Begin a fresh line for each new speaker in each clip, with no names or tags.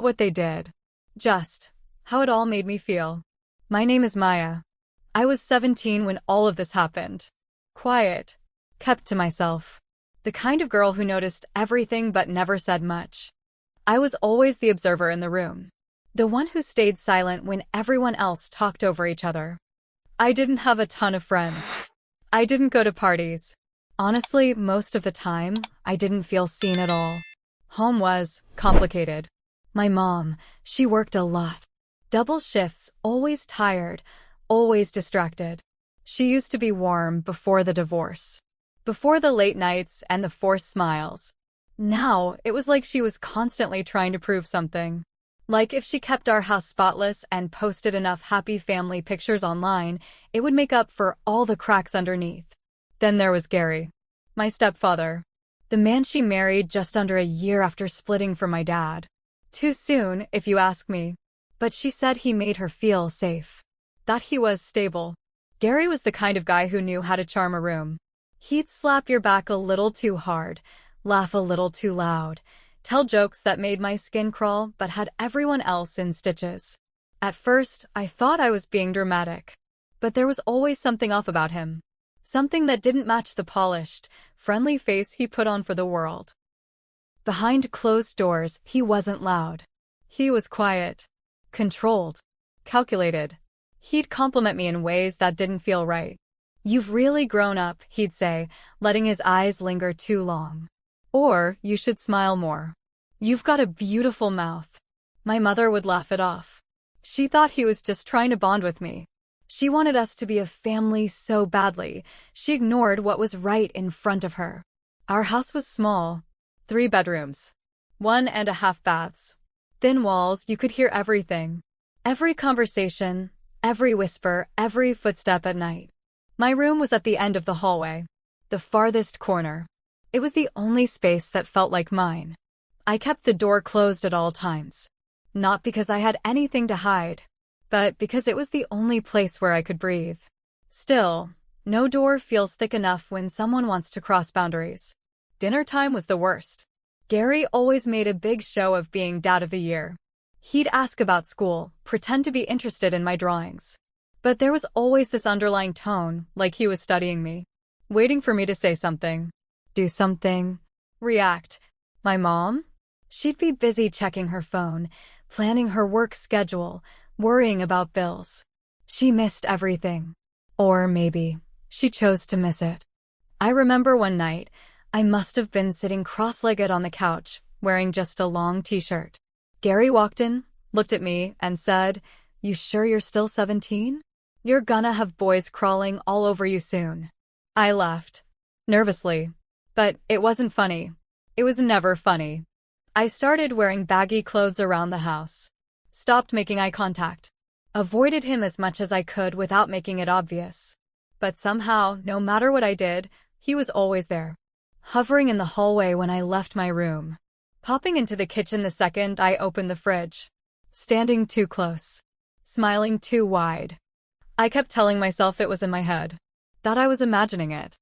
what they did. Just how it all made me feel. My name is Maya. I was 17 when all of this happened. Quiet. Kept to myself. The kind of girl who noticed everything but never said much. I was always the observer in the room. The one who stayed silent when everyone else talked over each other. I didn't have a ton of friends. I didn't go to parties. Honestly, most of the time, I didn't feel seen at all. Home was complicated. My mom, she worked a lot. Double shifts, always tired, always distracted. She used to be warm before the divorce. Before the late nights and the forced smiles. Now, it was like she was constantly trying to prove something. Like if she kept our house spotless and posted enough happy family pictures online, it would make up for all the cracks underneath. Then there was Gary, my stepfather. The man she married just under a year after splitting from my dad. Too soon, if you ask me. But she said he made her feel safe. That he was stable. Gary was the kind of guy who knew how to charm a room. He'd slap your back a little too hard, laugh a little too loud, tell jokes that made my skin crawl but had everyone else in stitches. At first, I thought I was being dramatic. But there was always something off about him. Something that didn't match the polished, friendly face he put on for the world. Behind closed doors, he wasn't loud. He was quiet, controlled, calculated. He'd compliment me in ways that didn't feel right. "You've really grown up," he'd say, letting his eyes linger too long. Or, "You should smile more. You've got a beautiful mouth." My mother would laugh it off. She thought he was just trying to bond with me. She wanted us to be a family so badly, she ignored what was right in front of her. Our house was small. 3 bedrooms. 1.5 baths. Thin walls, you could hear everything. Every conversation, every whisper, every footstep at night. My room was at the end of the hallway. The farthest corner. It was the only space that felt like mine. I kept the door closed at all times. Not because I had anything to hide, but because it was the only place where I could breathe. Still, no door feels thick enough when someone wants to cross boundaries. Dinner time was the worst. Gary always made a big show of being dad of the year. He'd ask about school, pretend to be interested in my drawings. But there was always this underlying tone, like he was studying me, waiting for me to say something, do something, react. My mom? She'd be busy checking her phone, planning her work schedule, worrying about bills. She missed everything. Or maybe she chose to miss it. I remember one night, I must have been sitting cross-legged on the couch, wearing just a long t-shirt. Gary walked in, looked at me, and said, "You sure you're still 17? You're gonna have boys crawling all over you soon." I laughed. Nervously. But it wasn't funny. It was never funny. I started wearing baggy clothes around the house. Stopped making eye contact. Avoided him as much as I could without making it obvious. But somehow, no matter what I did, he was always there. Hovering in the hallway when I left my room. Popping into the kitchen the second I opened the fridge. Standing too close. Smiling too wide. I kept telling myself it was in my head. That I was imagining it.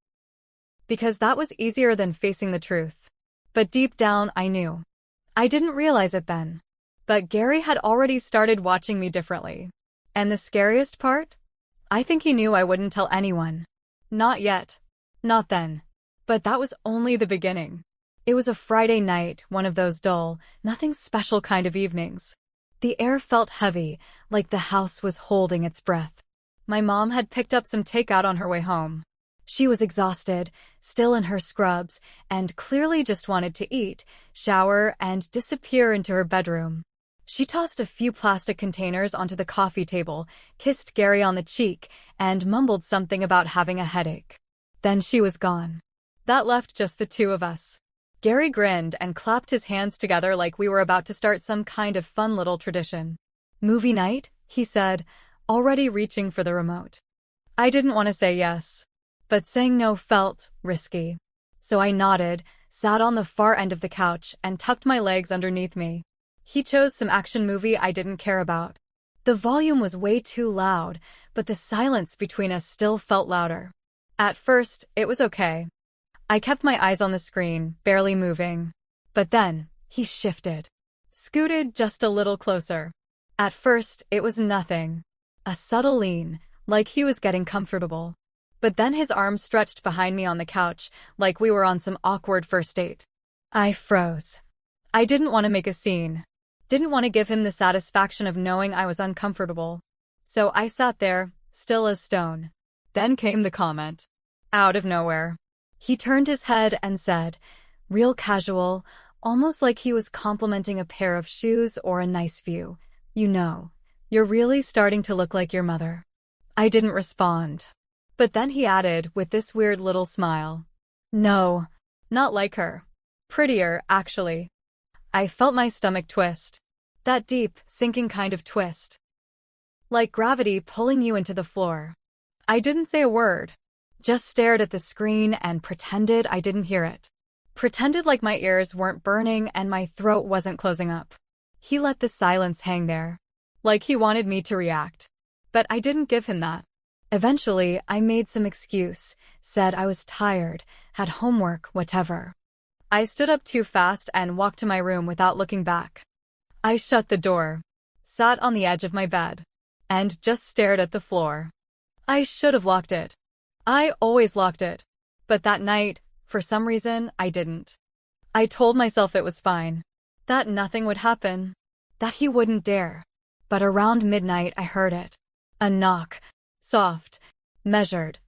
Because that was easier than facing the truth. But deep down, I knew. I didn't realize it then. But Gary had already started watching me differently. And the scariest part? I think he knew I wouldn't tell anyone. Not yet. Not then. But that was only the beginning. It was a Friday night, one of those dull, nothing special kind of evenings. The air felt heavy, like the house was holding its breath. My mom had picked up some takeout on her way home. She was exhausted, still in her scrubs, and clearly just wanted to eat, shower, and disappear into her bedroom. She tossed a few plastic containers onto the coffee table, kissed Gary on the cheek, and mumbled something about having a headache. Then she was gone. That left just the two of us. Gary grinned and clapped his hands together like we were about to start some kind of fun little tradition. "Movie night?" he said, already reaching for the remote. I didn't want to say yes. But saying no felt risky. So I nodded, sat on the far end of the couch, and tucked my legs underneath me. He chose some action movie I didn't care about. The volume was way too loud, but the silence between us still felt louder. At first, it was okay. I kept my eyes on the screen, barely moving. But then, he shifted. Scooted just a little closer. At first, it was nothing. A subtle lean, like he was getting comfortable. But then his arm stretched behind me on the couch, like we were on some awkward first date. I froze. I didn't want to make a scene. Didn't want to give him the satisfaction of knowing I was uncomfortable. So I sat there, still as stone. Then came the comment. Out of nowhere. He turned his head and said, real casual, almost like he was complimenting a pair of shoes or a nice view. You know, you're really starting to look like your mother. I didn't respond. But then he added with this weird little smile. No, not like her. Prettier, actually. I felt my stomach twist. That deep, sinking kind of twist. Like gravity pulling you into the floor. I didn't say a word. Just stared at the screen and pretended I didn't hear it. Pretended like my ears weren't burning and my throat wasn't closing up. He let the silence hang there. Like he wanted me to react. But I didn't give him that. Eventually, I made some excuse, said I was tired, had homework, whatever. I stood up too fast and walked to my room without looking back. I shut the door, sat on the edge of my bed, and just stared at the floor. I should have locked it. I always locked it. But that night, for some reason, I didn't. I told myself it was fine, that nothing would happen, that he wouldn't dare. But around midnight, I heard it. A knock. Soft. Measured.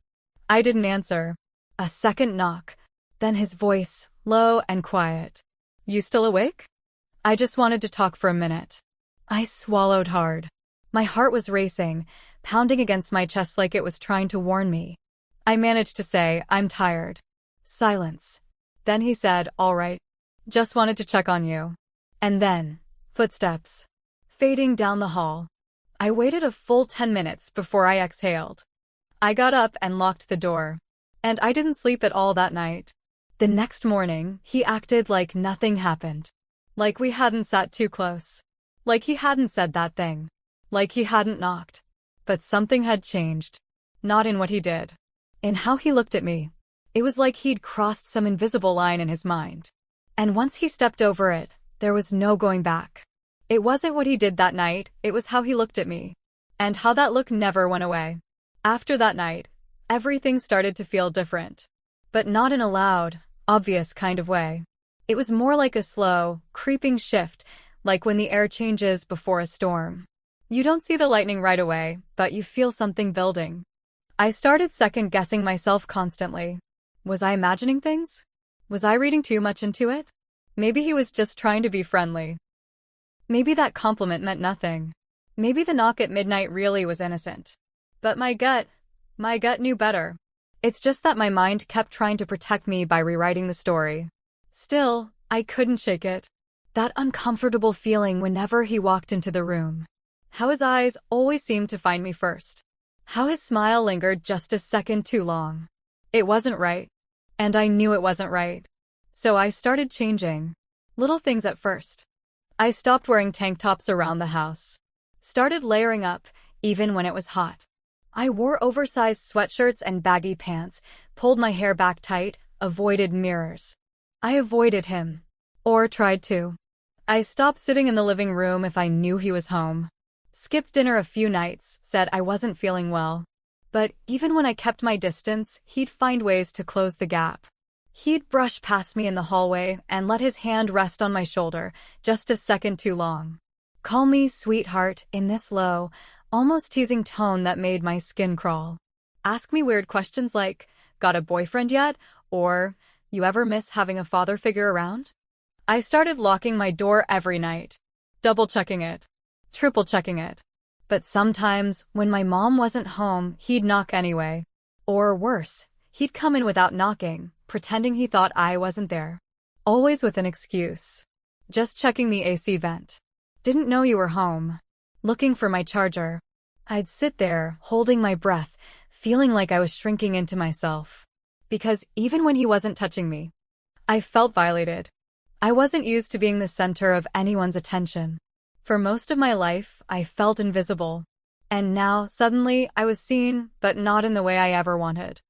I didn't answer. A second knock. Then his voice, low and quiet. You still awake? I just wanted to talk for a minute. I swallowed hard. My heart was racing, pounding against my chest like it was trying to warn me. I managed to say, I'm tired. Silence. Then he said, all right. Just wanted to check on you. And then, footsteps. Fading down the hall. I waited a full 10 minutes before I exhaled. I got up and locked the door. And I didn't sleep at all that night. The next morning, he acted like nothing happened. Like we hadn't sat too close. Like he hadn't said that thing. Like he hadn't knocked. But something had changed. Not in what he did. In how he looked at me. It was like he'd crossed some invisible line in his mind. And once he stepped over it, there was no going back. It wasn't what he did that night, it was how he looked at me. And how that look never went away. After that night, everything started to feel different. But not in a loud, obvious kind of way. It was more like a slow, creeping shift, like when the air changes before a storm. You don't see the lightning right away, but you feel something building. I started second-guessing myself constantly. Was I imagining things? Was I reading too much into it? Maybe he was just trying to be friendly. Maybe that compliment meant nothing. Maybe the knock at midnight really was innocent. But my gut knew better. It's just that my mind kept trying to protect me by rewriting the story. Still, I couldn't shake it. That uncomfortable feeling whenever he walked into the room. How his eyes always seemed to find me first. How his smile lingered just a second too long. It wasn't right. And I knew it wasn't right. So I started changing. Little things at first. I stopped wearing tank tops around the house. Started layering up, even when it was hot. I wore oversized sweatshirts and baggy pants, pulled my hair back tight, avoided mirrors. I avoided him. Or tried to. I stopped sitting in the living room if I knew he was home. Skipped dinner a few nights, said I wasn't feeling well. But even when I kept my distance, he'd find ways to close the gap. He'd brush past me in the hallway and let his hand rest on my shoulder, just a second too long. Call me sweetheart in this low, almost teasing tone that made my skin crawl. Ask me weird questions like, got a boyfriend yet? Or, you ever miss having a father figure around? I started locking my door every night. Double-checking it. Triple-checking it. But sometimes, when my mom wasn't home, he'd knock anyway. Or worse, he'd come in without knocking, pretending he thought I wasn't there. Always with an excuse. Just checking the AC vent. Didn't know you were home. Looking for my charger. I'd sit there, holding my breath, feeling like I was shrinking into myself. Because even when he wasn't touching me, I felt violated. I wasn't used to being the center of anyone's attention. For most of my life, I felt invisible. And now, suddenly, I was seen, but not in the way I ever wanted.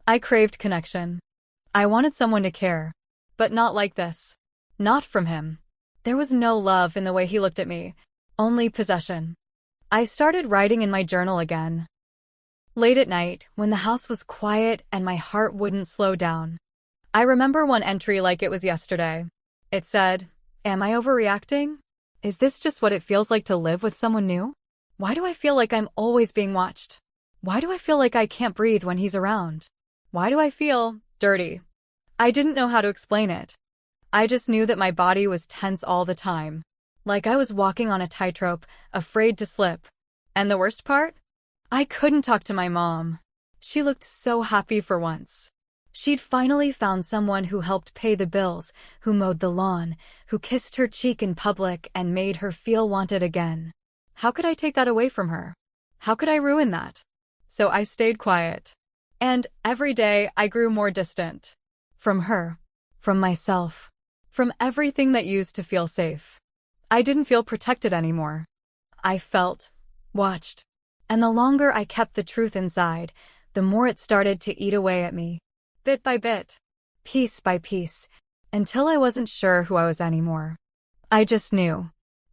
I craved connection. I wanted someone to care. But not like this. Not from him. There was no love in the way he looked at me, only possession. I started writing in my journal again. Late at night, when the house was quiet and my heart wouldn't slow down. I remember one entry like it was yesterday. It said, "Am I overreacting? Is this just what it feels like to live with someone new? Why do I feel like I'm always being watched? Why do I feel like I can't breathe when he's around? Why do I feel dirty?" I didn't know how to explain it. I just knew that my body was tense all the time, like I was walking on a tightrope, afraid to slip. And the worst part? I couldn't talk to my mom. She looked so happy for once. She'd finally found someone who helped pay the bills, who mowed the lawn, who kissed her cheek in public and made her feel wanted again. How could I take that away from her? How could I ruin that? So I stayed quiet. And every day I grew more distant. From her. From myself. From everything that used to feel safe. I didn't feel protected anymore. I felt watched. And the longer I kept the truth inside, the more it started to eat away at me. Bit by bit. Piece by piece. Until I wasn't sure who I was anymore. I just knew.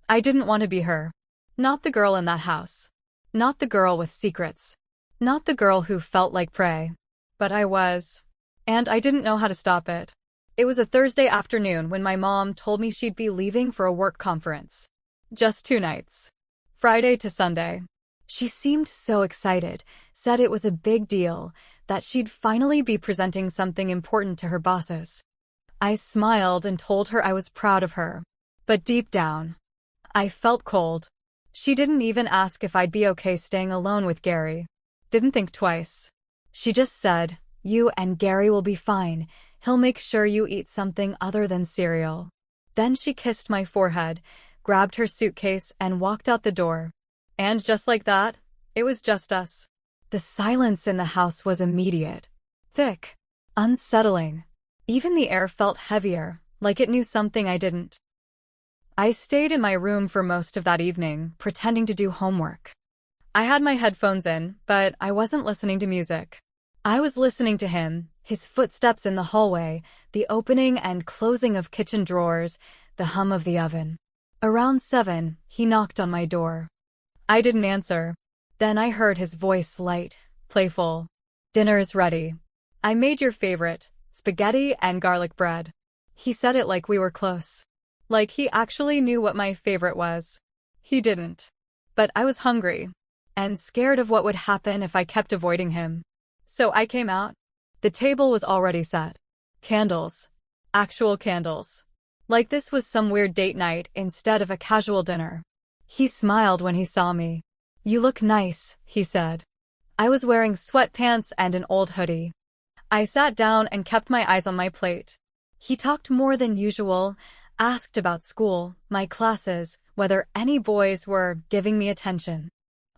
I didn't want to be her. Not the girl in that house. Not the girl with secrets. Not the girl who felt like prey. But I was. And I didn't know how to stop it. It was a Thursday afternoon when my mom told me she'd be leaving for a work conference. Just 2 nights. Friday to Sunday. She seemed so excited, said it was a big deal, that she'd finally be presenting something important to her bosses. I smiled and told her I was proud of her. But deep down, I felt cold. She didn't even ask if I'd be okay staying alone with Gary. Didn't think twice. She just said, "You and Gary will be fine. He'll make sure you eat something other than cereal." Then she kissed my forehead, grabbed her suitcase, and walked out the door. And just like that, it was just us. The silence in the house was immediate. Thick. Unsettling. Even the air felt heavier, like it knew something I didn't. I stayed in my room for most of that evening, pretending to do homework. I had my headphones in, but I wasn't listening to music. I was listening to him, his footsteps in the hallway, the opening and closing of kitchen drawers, the hum of the oven. Around 7, he knocked on my door. I didn't answer. Then I heard his voice light, playful. "Dinner's ready. I made your favorite, spaghetti and garlic bread." He said it like we were close. Like he actually knew what my favorite was. He didn't. But I was hungry. And scared of what would happen if I kept avoiding him. So I came out. The table was already set. Candles. Actual candles. Like this was some weird date night instead of a casual dinner. He smiled when he saw me. "You look nice," he said. I was wearing sweatpants and an old hoodie. I sat down and kept my eyes on my plate. He talked more than usual, asked about school, my classes, whether any boys were giving me attention.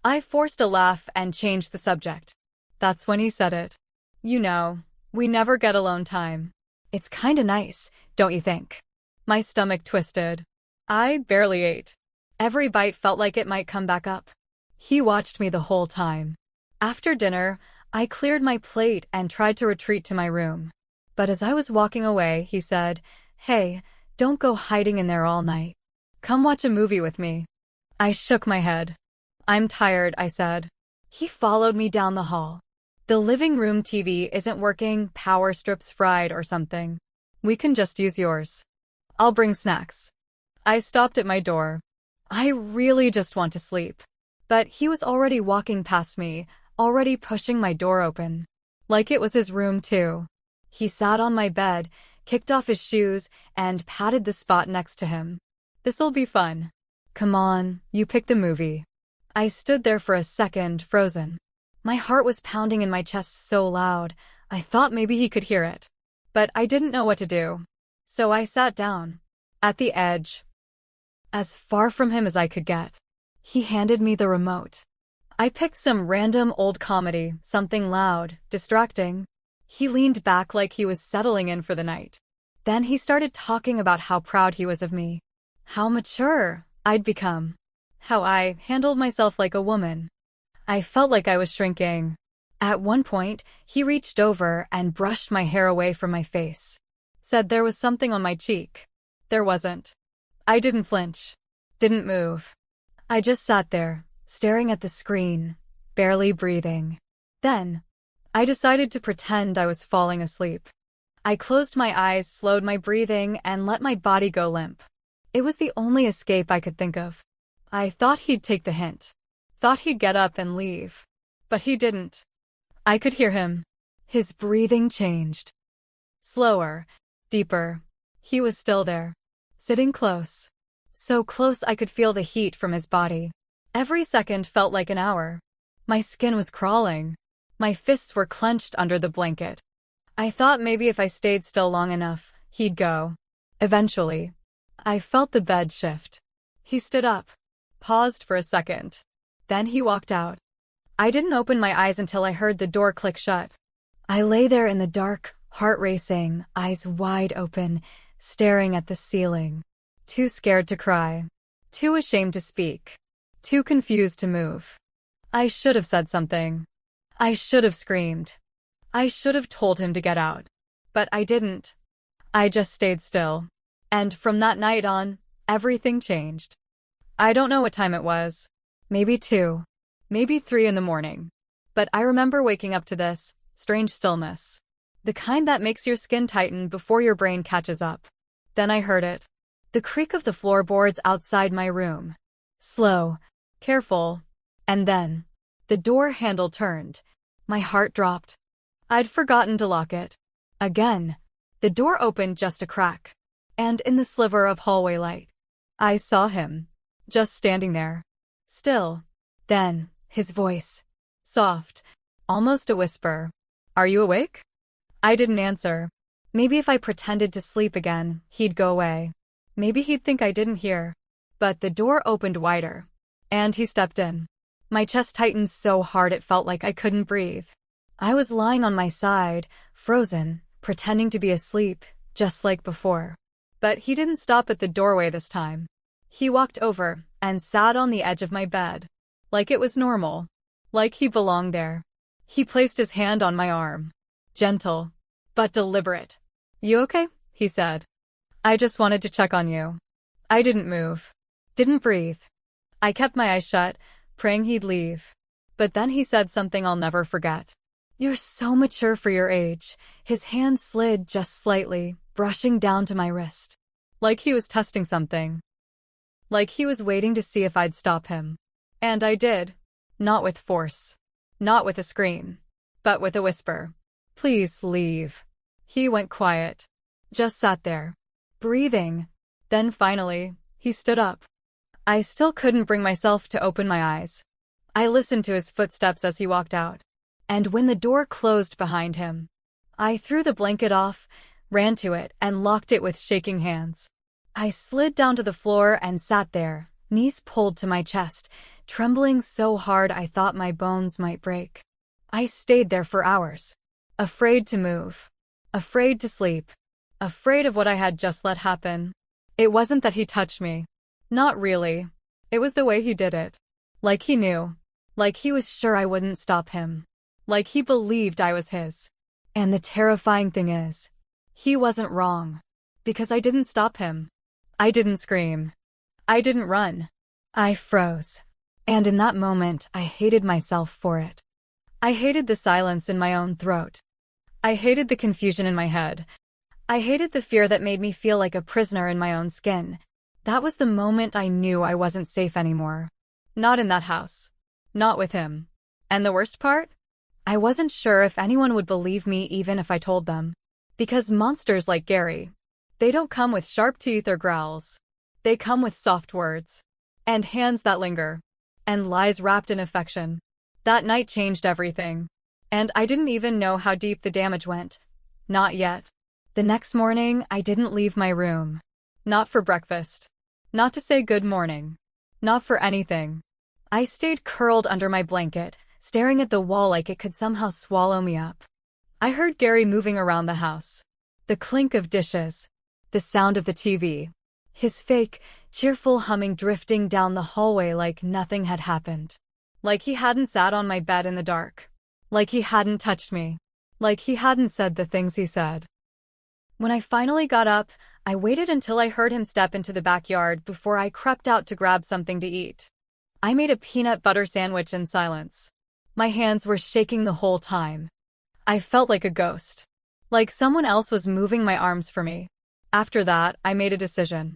I forced a laugh and changed the subject. That's when he said it. "You know, we never get alone time. It's kinda nice, don't you think?" My stomach twisted. I barely ate. Every bite felt like it might come back up. He watched me the whole time. After dinner, I cleared my plate and tried to retreat to my room. But as I was walking away, he said, "Hey, don't go hiding in there all night. Come watch a movie with me." I shook my head. "I'm tired," I said. He followed me down the hall. "The living room TV isn't working, power strips fried or something. We can just use yours. I'll bring snacks." I stopped at my door. I really just want to sleep. But he was already walking past me, already pushing my door open. Like it was his room too. He sat on my bed, kicked off his shoes, and patted the spot next to him. "This'll be fun. Come on, you pick the movie." I stood there for a second, frozen. My heart was pounding in my chest so loud, I thought maybe he could hear it. But I didn't know what to do. So I sat down. At the edge. As far from him as I could get. He handed me the remote. I picked some random old comedy, something loud, distracting. He leaned back like he was settling in for the night. Then he started talking about how proud he was of me. How mature I'd become. How I handled myself like a woman. I felt like I was shrinking. At one point, he reached over and brushed my hair away from my face. Said there was something on my cheek. There wasn't. I didn't flinch. Didn't move. I just sat there, staring at the screen, barely breathing. Then, I decided to pretend I was falling asleep. I closed my eyes, slowed my breathing, and let my body go limp. It was the only escape I could think of. I thought he'd take the hint. Thought he'd get up and leave. But he didn't. I could hear him. His breathing changed. Slower, deeper. He was still there. Sitting close. So close I could feel the heat from his body. Every second felt like an hour. My skin was crawling. My fists were clenched under the blanket. I thought maybe if I stayed still long enough, he'd go. Eventually, I felt the bed shift. He stood up. Paused for a second. Then he walked out. I didn't open my eyes until I heard the door click shut. I lay there in the dark, heart racing, eyes wide open, staring at the ceiling. Too scared to cry. Too ashamed to speak. Too confused to move. I should have said something. I should have screamed. I should have told him to get out. But I didn't. I just stayed still. And from that night on, everything changed. I don't know what time it was. Maybe 2. Maybe 3 in the morning. But I remember waking up to this strange stillness. The kind that makes your skin tighten before your brain catches up. Then I heard it. The creak of the floorboards outside my room. Slow. Careful. And then, the door handle turned. My heart dropped. I'd forgotten to lock it. Again, the door opened just a crack. And in the sliver of hallway light, I saw him. Just standing there. Still. Then, his voice. Soft. Almost a whisper. Are you awake? I didn't answer. Maybe if I pretended to sleep again, he'd go away. Maybe he'd think I didn't hear. But the door opened wider. And he stepped in. My chest tightened so hard it felt like I couldn't breathe. I was lying on my side, frozen, pretending to be asleep, just like before. But he didn't stop at the doorway this time. He walked over and sat on the edge of my bed. Like it was normal. Like he belonged there. He placed his hand on my arm. Gentle, but deliberate. You okay? He said. I just wanted to check on you. I didn't move. Didn't breathe. I kept my eyes shut, praying he'd leave. But then he said something I'll never forget. You're so mature for your age. His hand slid just slightly, brushing down to my wrist. Like he was testing something. Like he was waiting to see if I'd stop him. And I did. Not with force. Not with a scream. But with a whisper. Please leave. He went quiet. Just sat there. Breathing. Then finally, he stood up. I still couldn't bring myself to open my eyes. I listened to his footsteps as he walked out. And when the door closed behind him, I threw the blanket off, ran to it, and locked it with shaking hands. I slid down to the floor and sat there, knees pulled to my chest, trembling so hard I thought my bones might break. I stayed there for hours, afraid to move, afraid to sleep, afraid of what I had just let happen. It wasn't that he touched me. Not really. It was the way he did it. Like he knew. Like he was sure I wouldn't stop him. Like he believed I was his. And the terrifying thing is, he wasn't wrong. Because I didn't stop him. I didn't scream. I didn't run. I froze. And in that moment, I hated myself for it. I hated the silence in my own throat. I hated the confusion in my head. I hated the fear that made me feel like a prisoner in my own skin. That was the moment I knew I wasn't safe anymore. Not in that house. Not with him. And the worst part? I wasn't sure if anyone would believe me even if I told them. Because monsters like Gary, they don't come with sharp teeth or growls. They come with soft words. And hands that linger. And lies wrapped in affection. That night changed everything. And I didn't even know how deep the damage went. Not yet. The next morning, I didn't leave my room. Not for breakfast. Not to say good morning. Not for anything. I stayed curled under my blanket, staring at the wall like it could somehow swallow me up. I heard Gary moving around the house. The clink of dishes. The sound of the TV. His fake, cheerful humming drifting down the hallway like nothing had happened. Like he hadn't sat on my bed in the dark. Like he hadn't touched me. Like he hadn't said the things he said. When I finally got up, I waited until I heard him step into the backyard before I crept out to grab something to eat. I made a peanut butter sandwich in silence. My hands were shaking the whole time. I felt like a ghost. Like someone else was moving my arms for me. After that, I made a decision.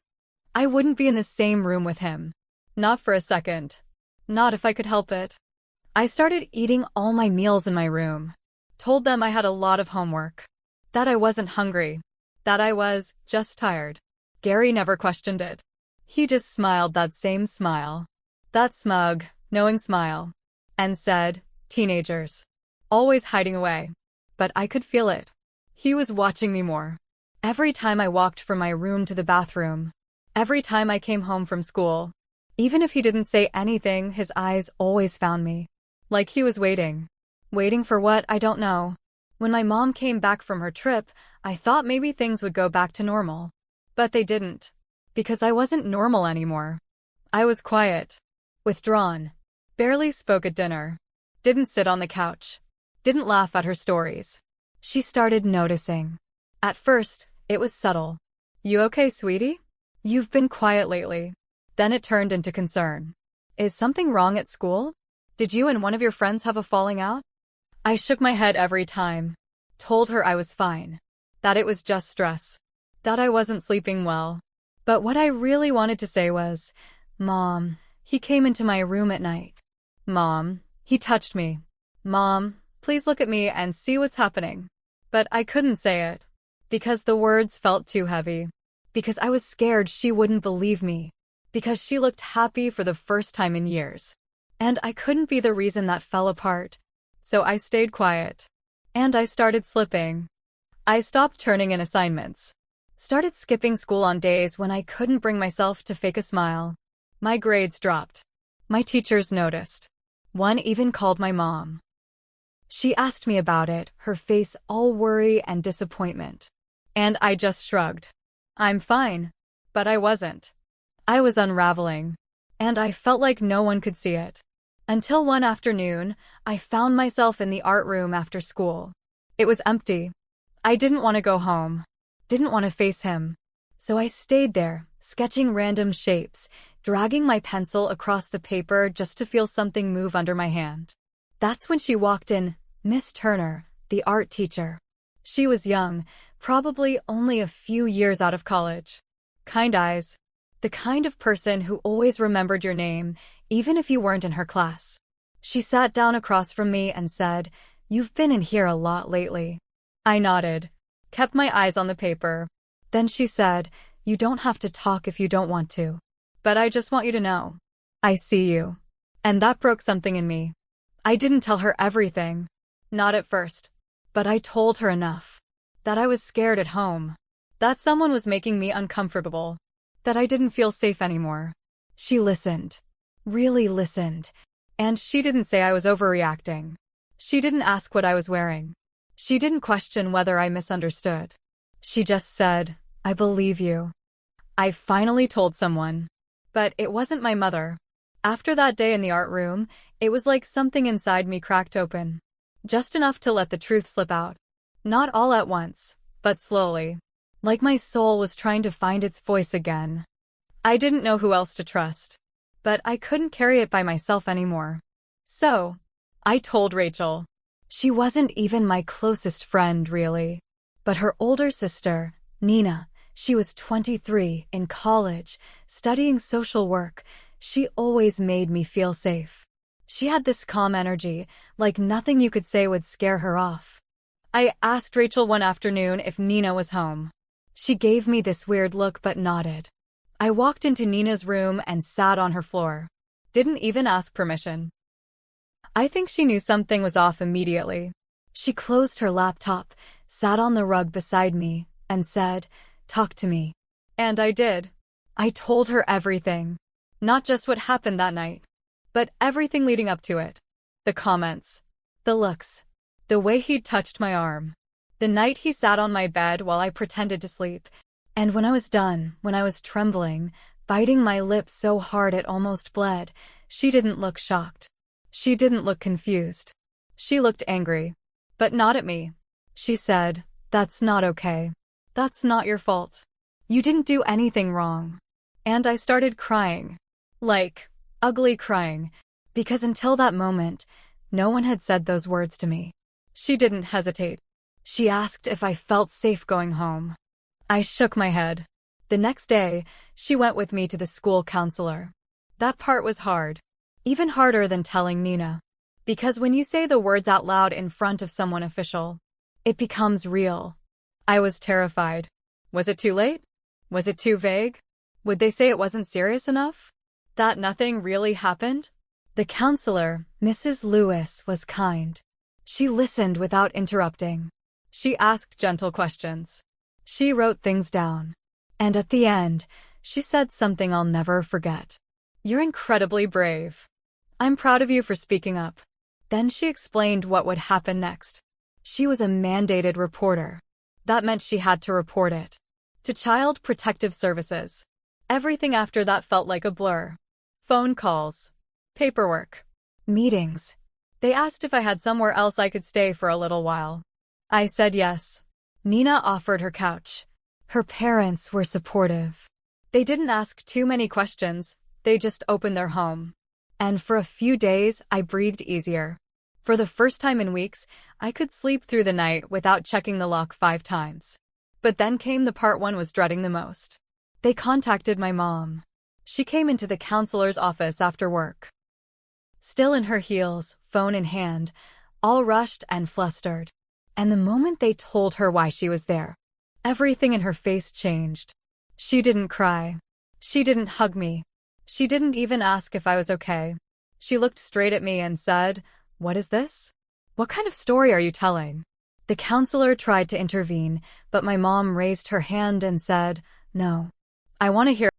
I wouldn't be in the same room with him. Not for a second. Not if I could help it. I started eating all my meals in my room. Told them I had a lot of homework. That I wasn't hungry. That I was just tired. Gary never questioned it. He just smiled that same smile. That smug, knowing smile. And said, "Teenagers. Always hiding away." But I could feel it. He was watching me more. Every time I walked from my room to the bathroom. Every time I came home from school. Even if he didn't say anything, his eyes always found me. Like he was waiting. Waiting for what, I don't know. When my mom came back from her trip, I thought maybe things would go back to normal. But they didn't. Because I wasn't normal anymore. I was quiet. Withdrawn. Barely spoke at dinner. Didn't sit on the couch. Didn't laugh at her stories. She started noticing. At first, it was subtle. "You okay, sweetie? You've been quiet lately." Then it turned into concern. "Is something wrong at school? Did you and one of your friends have a falling out?" I shook my head every time. Told her I was fine. That it was just stress. That I wasn't sleeping well. But what I really wanted to say was, "Mom, he came into my room at night. Mom, he touched me. Mom, please look at me and see what's happening." But I couldn't say it. Because the words felt too heavy. Because I was scared she wouldn't believe me. Because she looked happy for the first time in years. And I couldn't be the reason that fell apart. So I stayed quiet. And I started slipping. I stopped turning in assignments. Started skipping school on days when I couldn't bring myself to fake a smile. My grades dropped. My teachers noticed. One even called my mom. She asked me about it, her face all worry and disappointment. And I just shrugged. "I'm fine." But I wasn't. I was unraveling. And I felt like no one could see it. Until one afternoon, I found myself in the art room after school. It was empty. I didn't want to go home. Didn't want to face him. So I stayed there, sketching random shapes, dragging my pencil across the paper just to feel something move under my hand. That's when she walked in, Miss Turner, the art teacher. She was young, probably only a few years out of college. Kind eyes. The kind of person who always remembered your name, even if you weren't in her class. She sat down across from me and said, "You've been in here a lot lately." I nodded, kept my eyes on the paper. Then she said, "You don't have to talk if you don't want to. But I just want you to know. I see you." And that broke something in me. I didn't tell her everything. Not at first. But I told her enough. That I was scared at home. That someone was making me uncomfortable. That I didn't feel safe anymore. She listened. Really listened. And she didn't say I was overreacting. She didn't ask what I was wearing. She didn't question whether I misunderstood. She just said, "I believe you." I finally told someone. But it wasn't my mother. After that day in the art room, it was like something inside me cracked open. Just enough to let the truth slip out. Not all at once, but slowly. Like my soul was trying to find its voice again. I didn't know who else to trust. But I couldn't carry it by myself anymore. So, I told Rachel. She wasn't even my closest friend, really. But her older sister, Nina, she was 23, in college, studying social work. She always made me feel safe. She had this calm energy, like nothing you could say would scare her off. I asked Rachel one afternoon if Nina was home. She gave me this weird look but nodded. I walked into Nina's room and sat on her floor. Didn't even ask permission. I think she knew something was off immediately. She closed her laptop, sat on the rug beside me, and said, "Talk to me." And I did. I told her everything. Not just what happened that night, but everything leading up to it. The comments. The looks. The way he'd touched my arm. The night he sat on my bed while I pretended to sleep. And when I was done, when I was trembling, biting my lips so hard it almost bled, she didn't look shocked. She didn't look confused. She looked angry. But not at me. She said, "That's not okay. That's not your fault. You didn't do anything wrong. And I started crying. Like, ugly crying. Because until that moment, no one had said those words to me. She didn't hesitate. She asked if I felt safe going home. I shook my head. The next day, she went with me to the school counselor. That part was hard. Even harder than telling Nina. Because when you say the words out loud in front of someone official, it becomes real. I was terrified. Was it too late? Was it too vague? Would they say it wasn't serious enough? That nothing really happened? The counselor, Mrs. Lewis, was kind. She listened without interrupting. She asked gentle questions. She wrote things down. And at the end, she said something I'll never forget. You're incredibly brave. I'm proud of you for speaking up. Then she explained what would happen next. She was a mandated reporter. That meant she had to report it. To Child Protective Services. Everything after that felt like a blur. Phone calls. Paperwork. Meetings. They asked if I had somewhere else I could stay for a little while. I said yes. Nina offered her couch. Her parents were supportive. They didn't ask too many questions. They just opened their home. And for a few days, I breathed easier. For the first time in weeks, I could sleep through the night without checking the lock 5 times. But then came the part one was dreading the most. They contacted my mom. She came into the counselor's office after work. Still in her heels, phone in hand, all rushed and flustered. And the moment they told her why she was there, everything in her face changed. She didn't cry. She didn't hug me. She didn't even ask if I was okay. She looked straight at me and said, "What is this? What kind of story are you telling?" The counselor tried to intervene, but my mom raised her hand and said, "No. I want to hear